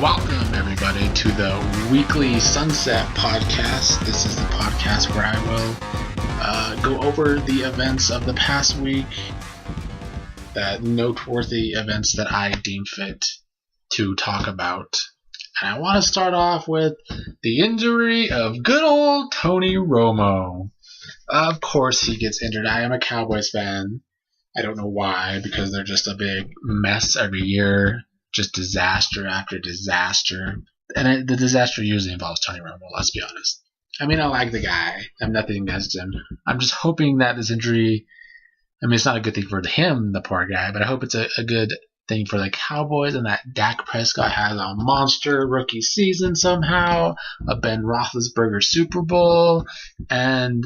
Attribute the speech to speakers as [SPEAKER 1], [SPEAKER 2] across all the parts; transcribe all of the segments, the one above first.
[SPEAKER 1] Welcome, everybody, to the weekly Sunset podcast. This is the podcast where I will go over the events of the past week, the noteworthy events that I deem fit to talk about. And I want to start off with the injury of good old Tony Romo. Of course he gets injured. I am a Cowboys fan. I don't know why, because they're just a big mess every year. Just disaster after disaster. And the disaster usually involves Tony Romo, let's be honest. I mean, I like the guy. I have nothing against him. I'm just hoping that this injury, I mean, it's not a good thing for him, the poor guy, but I hope it's a good thing for the Cowboys and that Dak Prescott has a monster rookie season somehow, a Ben Roethlisberger Super Bowl, and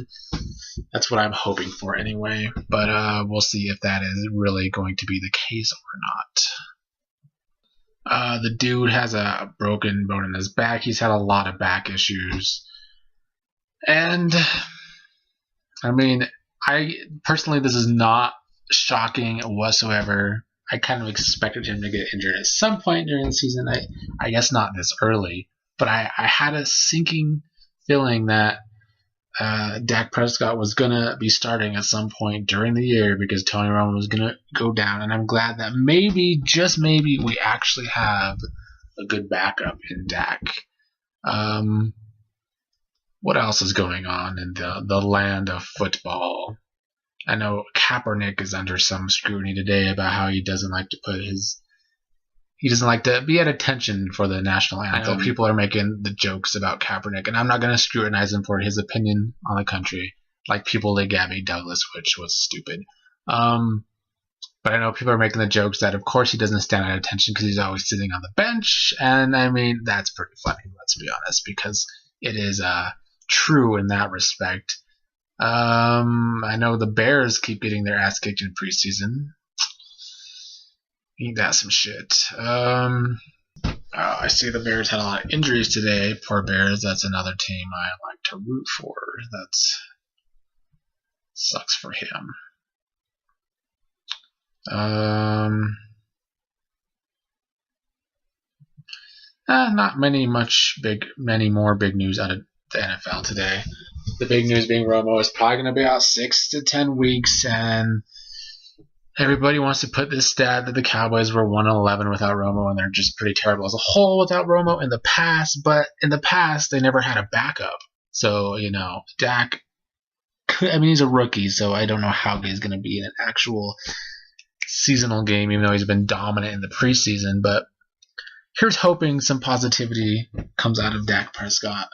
[SPEAKER 1] that's what I'm hoping for anyway. But we'll see if that is really going to be the case or not. The dude has a broken bone in his back. He's had a lot of back issues. And, I mean, personally, this is not shocking whatsoever. I kind of expected him to get injured at some point during the season. I guess not this early. But I had a sinking feeling that Dak Prescott was going to be starting at some point during the year because Tony Romo was going to go down. And I'm glad that maybe, just maybe, we actually have a good backup in Dak. What else is going on in the land of football? I know Kaepernick is under some scrutiny today about how he doesn't like to be at attention for the national anthem. I know people are making the jokes about Kaepernick, and I'm not going to scrutinize him for his opinion on the country, like people did Gabby Douglas, which was stupid. But I know people are making the jokes that, of course, he doesn't stand at attention because he's always sitting on the bench, and I mean, that's pretty funny, let's be honest, because it is true in that respect. I know the Bears keep getting their ass kicked in preseason. Ain't that some shit? I see the Bears had a lot of injuries today. Poor Bears. That's another team I like to root for. That sucks for him. Not many more big news out of the NFL today. The big news being Romo is probably going to be out 6 to 10 weeks, and everybody wants to put this stat that the Cowboys were 1-11 without Romo, and they're just pretty terrible as a whole without Romo in the past. But in the past, they never had a backup. So, Dak, he's a rookie, so I don't know how he's going to be in an actual seasonal game, even though he's been dominant in the preseason. But here's hoping some positivity comes out of Dak Prescott.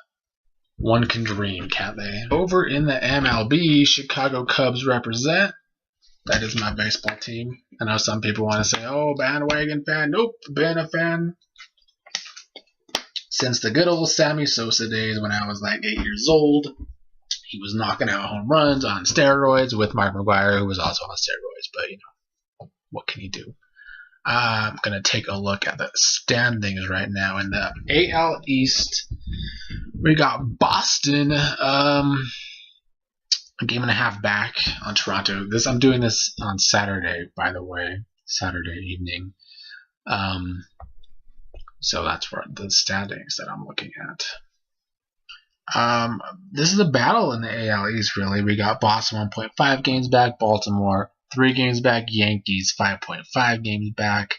[SPEAKER 1] One can dream, can't they? Over in the MLB, Chicago Cubs represent. That is my baseball team. I know some people want to say, oh, bandwagon fan. Nope, been a fan since the good old Sammy Sosa days when I was like 8 years old. He was knocking out home runs on steroids with Mark McGwire, who was also on steroids. But, what can he do? I'm going to take a look at the standings right now. In the AL East, we got Boston, a game and a half back on Toronto. I'm doing this on Saturday, by the way, Saturday evening. So that's for the standings that I'm looking at. This is a battle in the AL East, really. We got Boston 1.5 games back, Baltimore 3 games back, Yankees 5.5 games back,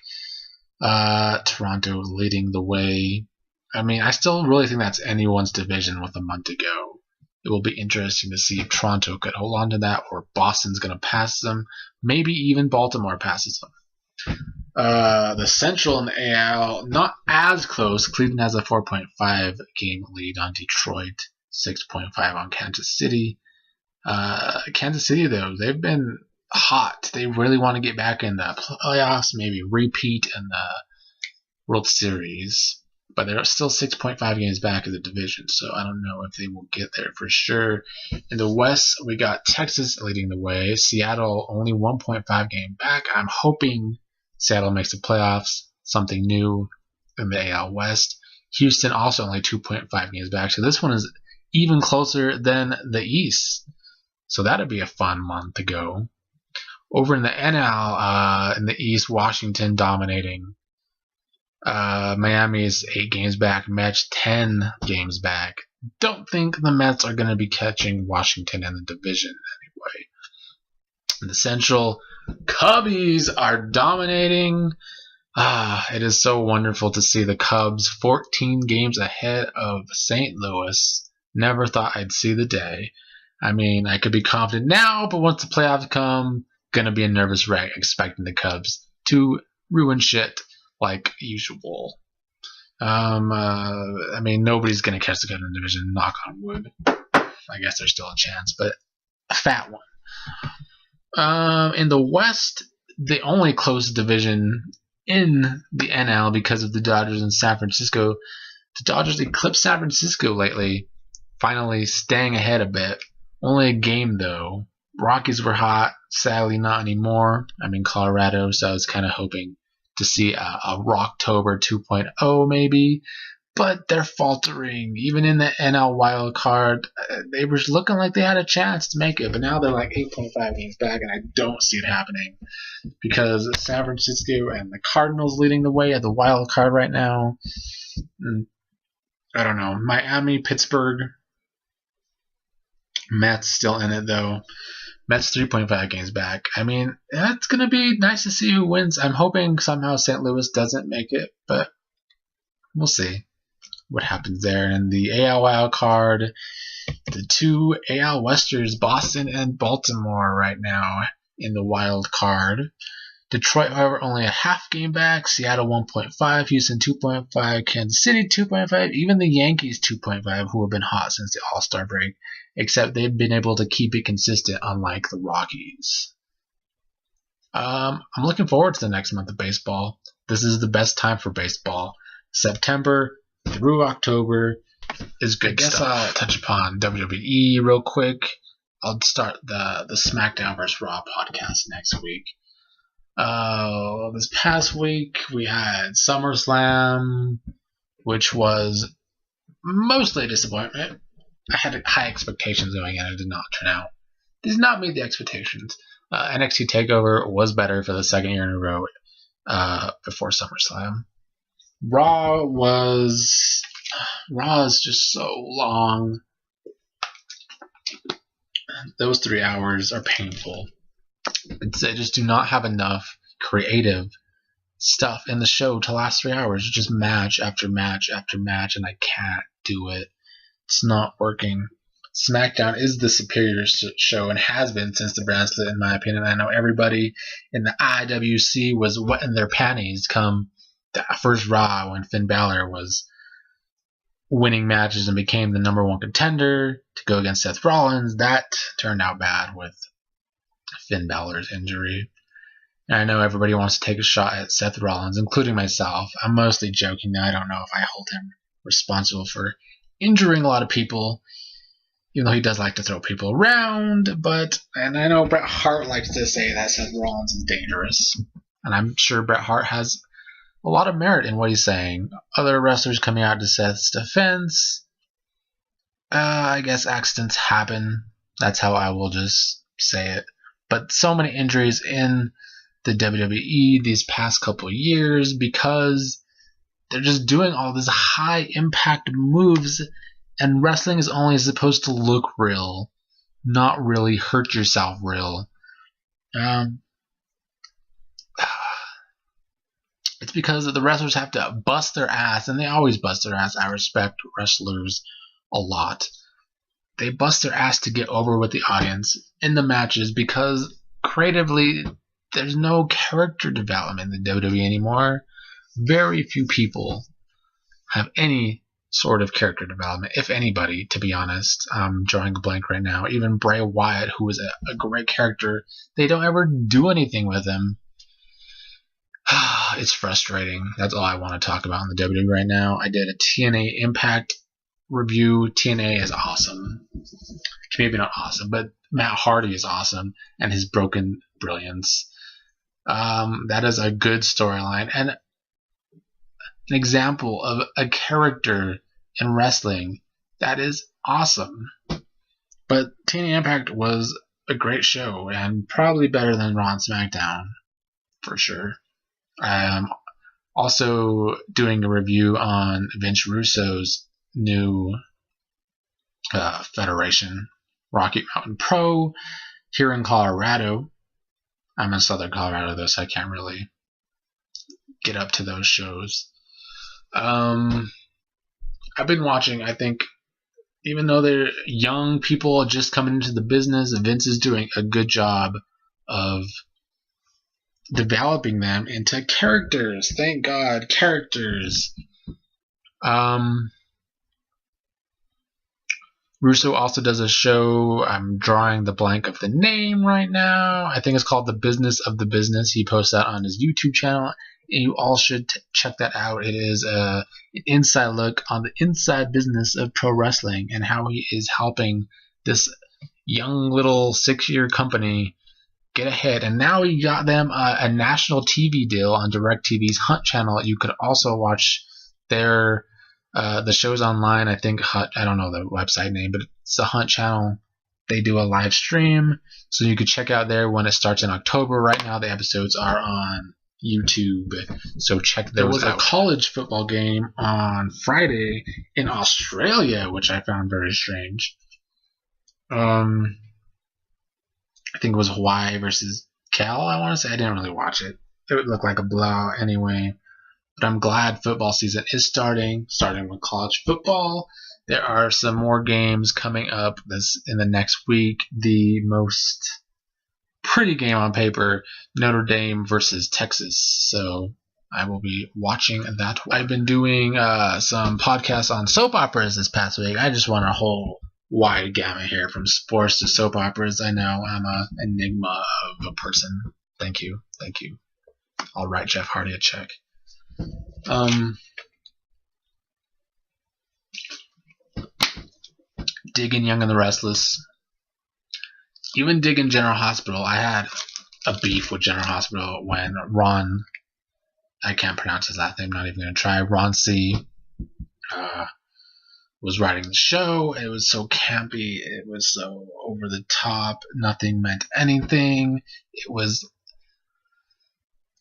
[SPEAKER 1] Toronto leading the way. I mean, I still really think that's anyone's division with a month to go. It will be interesting to see if Toronto could hold on to that or Boston's going to pass them. Maybe even Baltimore passes them. The Central and the AL, not as close. Cleveland has a 4.5 game lead on Detroit, 6.5 on Kansas City. Kansas City, though, they've been hot. They really want to get back in the playoffs, maybe repeat in the World Series. But they're still 6.5 games back of the division, so I don't know if they will get there for sure. In the West, we got Texas leading the way. Seattle only 1.5 game back. I'm hoping Seattle makes the playoffs, something new in the AL West. Houston also only 2.5 games back, so this one is even closer than the East. So that'd be a fun month to go. Over in the NL, in the East, Washington dominating. Miami's 8 games back. Mets 10 games back. Don't think the Mets are going to be catching Washington in the division anyway. In the Central, Cubbies are dominating. It is so wonderful to see the Cubs 14 games ahead of St. Louis. Never thought I'd see the day. I mean, I could be confident now, but once the playoffs come, gonna be a nervous wreck expecting the Cubs to ruin shit like usual. I mean, nobody's gonna catch the Cubs in the division, knock on wood. I guess there's still a chance, but a fat one. In the West, the only close division in the NL because of the Dodgers and San Francisco. The Dodgers eclipsed San Francisco lately, finally staying ahead a bit. Only a game, though. Rockies were hot, sadly not anymore. I'm in Colorado, so I was kind of hoping to see a Rocktober 2.0 maybe. But they're faltering. Even in the NL wild card, they were looking like they had a chance to make it, but now they're like 8.5 games back, and I don't see it happening because San Francisco and the Cardinals leading the way at the wild card right now. I don't know. Miami, Pittsburgh, Mets still in it though. Mets 3.5 games back. I mean, it's going to be nice to see who wins. I'm hoping somehow St. Louis doesn't make it, but we'll see what happens there. In the AL wild card, the two AL Westers, Boston and Baltimore right now in the wild card. Detroit, however, only a half game back. Seattle 1.5, Houston 2.5, Kansas City 2.5, even the Yankees 2.5, who have been hot since the All-Star break, except they've been able to keep it consistent, unlike the Rockies. I'm looking forward to the next month of baseball. This is the best time for baseball. September through October is good stuff. I guess I'll touch upon WWE real quick. I'll start the SmackDown vs. Raw podcast next week. This past week we had SummerSlam, which was mostly a disappointment. I had high expectations going in. It did not turn out. Did not meet the expectations. NXT TakeOver was better for the second year in a row before SummerSlam. Raw is just so long. Those 3 hours are painful. They just do not have enough creative stuff in the show to last 3 hours. It's just match after match after match, and I can't do it. It's not working. SmackDown is the superior show and has been since the brand split, in my opinion. I know everybody in the IWC was wetting their panties come the first Raw when Finn Balor was winning matches and became the number one contender to go against Seth Rollins. That turned out bad with Finn Balor's injury. And I know everybody wants to take a shot at Seth Rollins, including myself. I'm mostly joking now. I don't know if I hold him responsible for injuring a lot of people, even though he does like to throw people around. And I know Bret Hart likes to say that Seth Rollins is dangerous. And I'm sure Bret Hart has a lot of merit in what he's saying. Other wrestlers coming out to Seth's defense, I guess accidents happen. That's how I will just say it. But so many injuries in the WWE these past couple of years because they're just doing all these high impact moves, and wrestling is only supposed to look real, not really hurt yourself real. It's because the wrestlers have to bust their ass, and they always bust their ass. I respect wrestlers a lot. They bust their ass to get over with the audience in the matches because creatively there's no character development in the WWE anymore. Very few people have any sort of character development, if anybody, to be honest. I'm drawing a blank right now. Even Bray Wyatt, who is a great character, they don't ever do anything with him. It's frustrating. That's all I want to talk about in the WWE right now. I did a TNA Impact review. TNA is awesome. Maybe not awesome, but Matt Hardy is awesome, and his broken brilliance. That is a good storyline, and an example of a character in wrestling that is awesome. But TNA Impact was a great show, and probably better than Raw and SmackDown, for sure. Also doing a review on Vince Russo's new federation, Rocky Mountain Pro, here in Colorado. I'm in Southern Colorado, though, so I can't really get up to those shows. I've been watching, I think, even though they're young people just coming into the business, Vince is doing a good job of developing them into characters. Thank God, characters. Russo also does a show. I'm drawing the blank of the name right now. I think it's called The Business of the Business. He posts that on his YouTube channel. You all should check that out. It is an inside look on the inside business of pro wrestling and how he is helping this young little 6-year company get ahead. And now he got them a national TV deal on DirecTV's Hunt channel. You could also watch their the show's online. I think Hunt, I don't know the website name, but it's the Hunt channel. They do a live stream, so you could check out there when it starts in October. Right now, the episodes are on YouTube, so check those out. There was a college football game on Friday in Australia, which I found very strange. I think it was Hawaii versus Cal, I want to say. I didn't really watch it. It would look like a blowout anyway. But I'm glad football season is starting with college football. There are some more games coming up in the next week. The most pretty game on paper, Notre Dame versus Texas. So I will be watching that. I've been doing some podcasts on soap operas this past week. I just want a whole wide gamut here, from sports to soap operas. I know I'm an enigma of a person. Thank you. I'll write Jeff Hardy a check. Digging Young and the Restless. Even digging General Hospital. I had a beef with General Hospital when Ron, I can't pronounce his last name, not even going to try, Ron C. Was writing the show. It was so campy. It was so over the top. Nothing meant anything. It was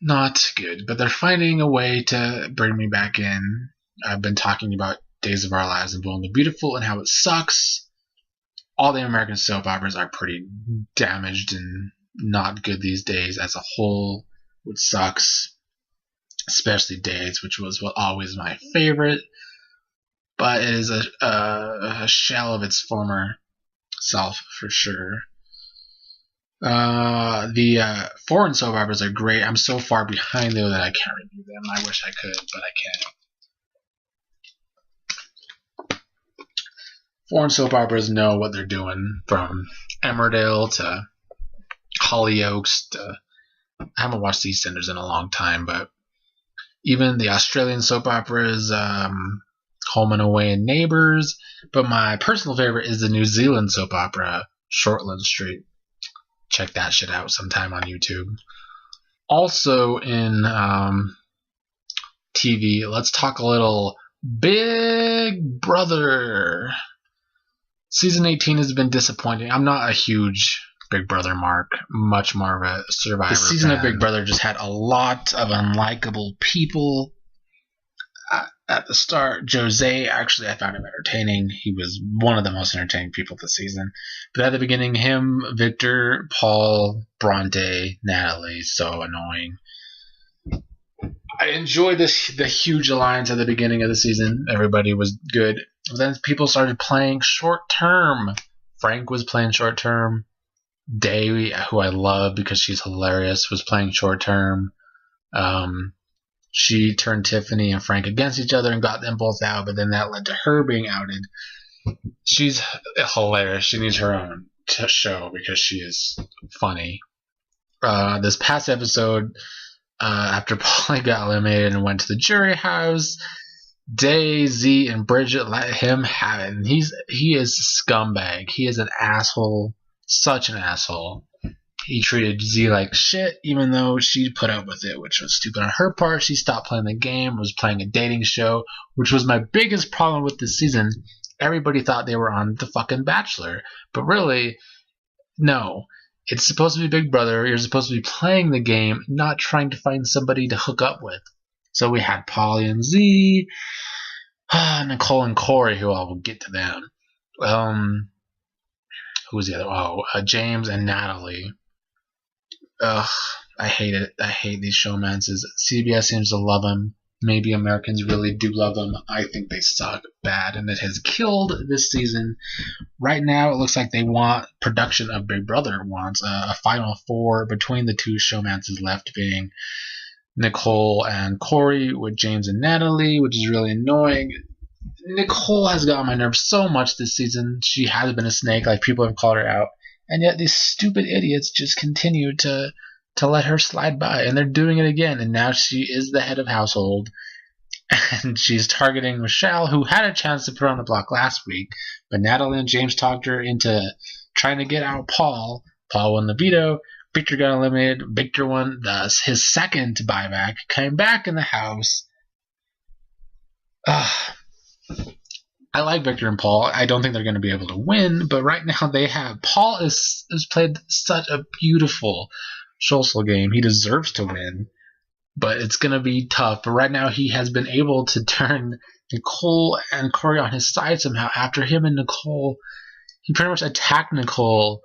[SPEAKER 1] not good. But they're finding a way to bring me back in. I've been talking about Days of Our Lives and Bold and the Beautiful and how it sucks. All the American soap operas are pretty damaged and not good these days as a whole, which sucks. Especially Days, which was always my favorite. But it is a shell of its former self, for sure. The foreign soap operas are great. I'm so far behind, though, that I can't review them. I wish I could, but I can't. Foreign soap operas know what they're doing, from Emmerdale to Hollyoaks to... I haven't watched EastEnders in a long time, but even the Australian soap operas... Home and Away and Neighbours, but my personal favorite is the New Zealand soap opera, Shortland Street. Check that shit out sometime on YouTube. Also in TV, let's talk a little Big Brother. Season 18 has been disappointing. I'm not a huge Big Brother mark, much more of a Survivor fan. The season of Big Brother just had a lot of unlikable people. At the start, Jose, actually, I found him entertaining. He was one of the most entertaining people this season. But at the beginning, him, Victor, Paul, Bronte, Natalie, so annoying. I enjoyed the huge alliance at the beginning of the season. Everybody was good. But then people started playing short term. Frank was playing short term. Day, who I love because she's hilarious, was playing short term. She turned Tiffany and Frank against each other and got them both out, but then that led to her being outed. She's hilarious. She needs her own show because she is funny. This past episode, after Polly got eliminated and went to the jury house, Day, Z, and Bridget let him have it. And he is a scumbag. He is an asshole. Such an asshole. He treated Z like shit, even though she put up with it, which was stupid on her part. She stopped playing the game, was playing a dating show, which was my biggest problem with this season. Everybody thought they were on The fucking Bachelor. But really, no. It's supposed to be Big Brother. You're supposed to be playing the game, not trying to find somebody to hook up with. So we had Polly and Z, Nicole and Corey, who I will get to them. Who was the other? James and Natalie. Ugh, I hate it. I hate these showmances. CBS seems to love them. Maybe Americans really do love them. I think they suck bad, and it has killed this season. Right now, it looks like they want production of Big Brother wants a final four between the two showmances left, being Nicole and Corey with James and Natalie, which is really annoying. Nicole has gotten my nerves so much this season. She has been a snake, like people have called her out, and yet these stupid idiots just continue to let her slide by, and they're doing it again, and now she is the head of household, and she's targeting Michelle, who had a chance to put her on the block last week, but Natalie and James talked her into trying to get out Paul. Paul won the veto. Victor got eliminated. Victor won his second buyback, came back in the house. I like Victor and Paul. I don't think they're going to be able to win, but right now they have. Paul has played such a beautiful social game. He deserves to win, but it's going to be tough. But right now he has been able to turn Nicole and Corey on his side somehow. After him and Nicole, he pretty much attacked Nicole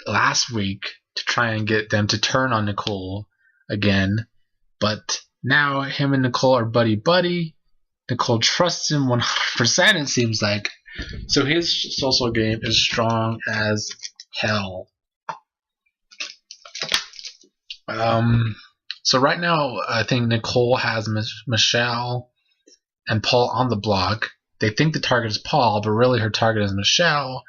[SPEAKER 1] last week to try and get them to turn on Nicole again. But now him and Nicole are buddy-buddy. Nicole trusts him 100%, it seems like. So his social game is strong as hell. So right now, I think Nicole has Michelle and Paul on the block. They think the target is Paul, but really her target is Michelle.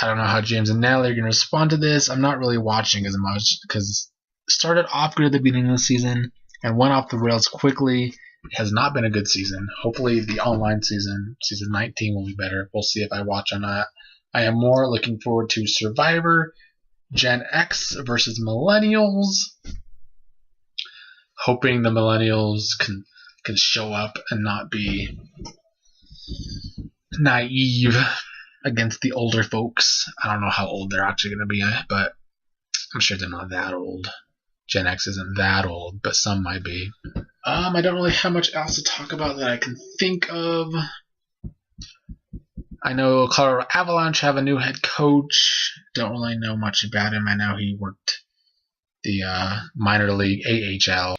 [SPEAKER 1] I don't know how James and Natalie are going to respond to this. I'm not really watching as much because it started off good at the beginning of the season and went off the rails quickly. It has not been a good season. Hopefully the online season 19, will be better. We'll see if I watch or not. I am more looking forward to Survivor, Gen X versus Millennials. Hoping the Millennials can show up and not be naive against the older folks. I don't know how old they're actually going to be, but I'm sure they're not that old. Gen X isn't that old, but some might be. I don't really have much else to talk about that I can think of. I know Colorado Avalanche have a new head coach. Don't really know much about him. I know he worked the minor league AHL.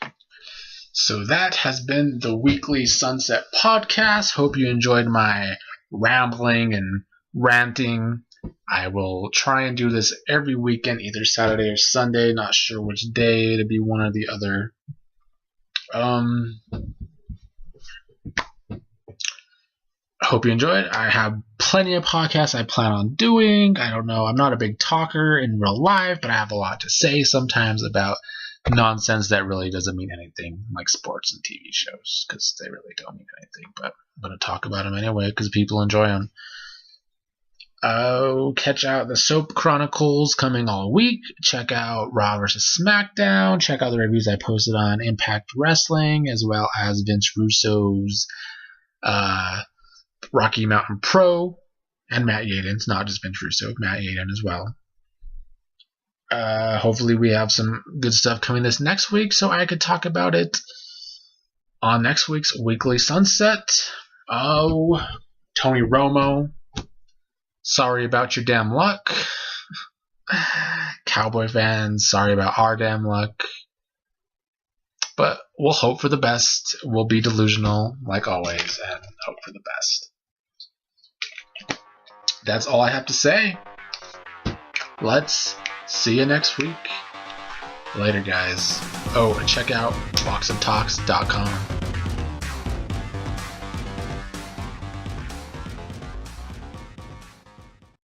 [SPEAKER 1] So that has been the weekly Sunset Podcast. Hope you enjoyed my rambling and ranting. I will try and do this every weekend, either Saturday or Sunday. Not sure which day, to be one or the other. I hope you enjoyed. I have plenty of podcasts I plan on doing. I don't know. I'm not a big talker in real life, but I have a lot to say sometimes about nonsense that really doesn't mean anything, like sports and TV shows, because they really don't mean anything. But I'm going to talk about them anyway because people enjoy them. Catch out the Soap Chronicles coming all week. Check out Raw vs. SmackDown. Check out the reviews I posted on Impact Wrestling, as well as Vince Russo's Rocky Mountain Pro and Matt Yaden's, not just Vince Russo, Matt Yaden as well. Hopefully we have some good stuff coming this next week so I could talk about it on next week's Weekly Sunset. Tony Romo, sorry about your damn luck. Cowboy fans, sorry about our damn luck. But we'll hope for the best. We'll be delusional, like always, and hope for the best. That's all I have to say. Let's see you next week. Later, guys. Oh, and check out boxandtalks.com.